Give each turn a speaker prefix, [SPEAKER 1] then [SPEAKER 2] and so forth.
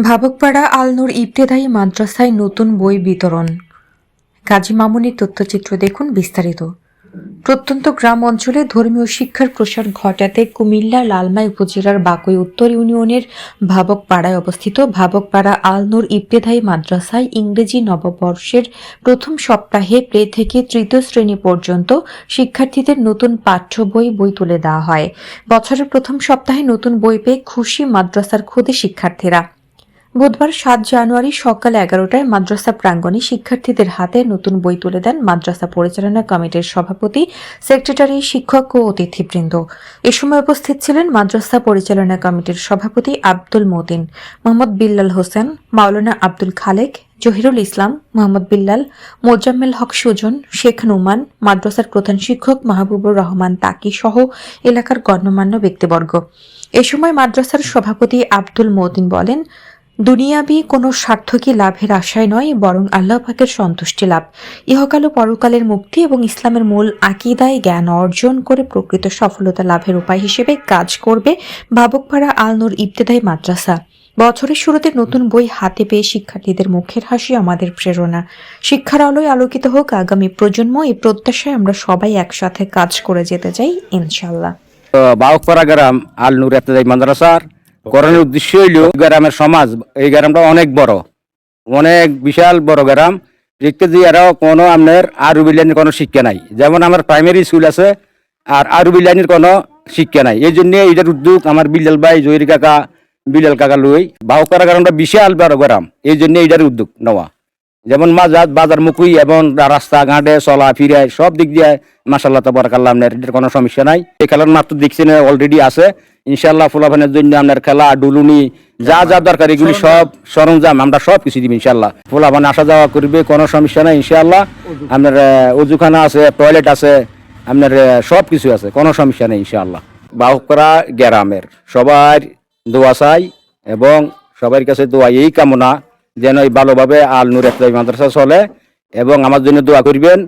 [SPEAKER 1] ভাবকপাড়া আল নূর ইবতেদায়ী মাদ্রাসায় নতুন বই বিতরণ। কাজী মামুনের তথ্যচিত্র দেখুন বিস্তারিত। প্রত্যন্ত গ্রাম অঞ্চলে ধর্মীয় শিক্ষার প্রসার ঘটাতে কুমিল্লা লালমাই উপজেলার বাকই উত্তর ইউনিয়নের ভাবকপাড়ায় অবস্থিত ভাবকপাড়া আল নূর ইবতেদায়ী মাদ্রাসায় ইংরেজি নববর্ষের প্রথম সপ্তাহে প্লে থেকে তৃতীয় শ্রেণী পর্যন্ত শিক্ষার্থীদের নতুন পাঠ্য বই তুলে দেওয়া হয়। বছরের প্রথম সপ্তাহে নতুন বই পেয়ে খুশি মাদ্রাসার ক্ষুদে শিক্ষার্থীরা। বুধবার ৭ জানুয়ারি সকাল ১১টায় মাদ্রাসা প্রাঙ্গণে শিক্ষার্থীদের হাতে নতুন বই তুলে দেন মাদ্রাসা পরিচালনা কমিটির সভাপতি, সেক্রেটারি, শিক্ষক ও অতিথিবৃন্দ। এ সময় উপস্থিত ছিলেন মাদ্রাসা পরিচালনা কমিটির সভাপতি আব্দুল মতিন, মোহাম্মদ বিল্লাল হোসেন, মাওলানা আব্দুল খালেক, জহিরুল ইসলাম, মোহাম্মদ বিল্লাল, মোজাম্মেল হক সুজন, শেখ নুমান, মাদ্রাসার প্রধান শিক্ষক মাহবুবুর রহমান তাকি সহ এলাকার গণ্যমান্য ব্যক্তিবর্গ। এ সময় মাদ্রাসার সভাপতি আব্দুল মতিন বলেন, দুনিয়াবি কোনো সার্থকী লাভের আশায় নয়, বরং আল্লাহ পাকের সন্তুষ্টি লাভ, ইহকাল ও পরকালের মুক্তি এবং ইসলামের মূল আকীদায় জ্ঞান অর্জন করে প্রকৃত সফলতা লাভের উপায় হিসেবে কাজ করবে ভাবকপাড়া আল নূর ইবতেদায়ী মাদ্রাসা। বছরের শুরুতে নতুন বই হাতে পেয়ে শিক্ষার্থীদের মুখের হাসি আমাদের প্রেরণা। শিক্ষার আলোয় আলোকিত হোক আগামী প্রজন্ম, এই প্রত্যাশায় আমরা সবাই একসাথে কাজ করে যেতে চাই ইনশাল্লাহ।
[SPEAKER 2] বাউকপাড়া গ্রাম আল নূর ইবতেদায়ী মাদ্রাসার করণের উদ্দেশ্য হইল গ্রামের সমাজ। এই গ্রামটা অনেক বড়, অনেক বিশাল বড় গ্রাম। দেখতে যে এরাও কোনো আপনার আরবি লাইনের কোনো শিক্ষা নাই, যেমন আমার প্রাইমারি স্কুল আছে আর আরবি লাইনের কোনো শিক্ষা নাই। এই জন্য এটার উদ্যোগ আমার বিল্লাল ভাই, জহির কাকা, বিলাল কাকা লই। বাউকপাড়া গ্রামটা বিশাল বড় গ্রাম, এই জন্য এটার উদ্যোগ নেওয়া। যেমন বাজার মুখী এবং রাস্তাঘাটে চলা ফিরায় সব দিক দিয়ে মাসাল্লাহ তাবারাকাল্লাহ আপনার এটার কোনো সমস্যা নাই। এই খেলার মাঠ তো দেখছেন অলরেডি আছে। ইনশাল্লাহ ফুলাফানের জন্য আপনার খেলা, ডুলুনি, যা যা দরকার এগুলি সব সরঞ্জাম আমরা সব কিছু দিব ইনশাল্লাহ। ফুলাফান আসা যাওয়া করবে, কোনো সমস্যা নাই ইনশাল্লাহ। আপনার অজুখানা আছে, টয়লেট আছে, আপনার সব কিছু আছে, কোনো সমস্যা নেই ইনশাল্লাহ। বাউকপাড়া গ্রামের সবার দোয়া চাই এবং সবার কাছে দোয়া এই কামনা যেন এই ভালোভাবে আল নূর ইবতেদায়ী মাদ্রাসা চলে এবং আমার জন্য দোয়া করবেন।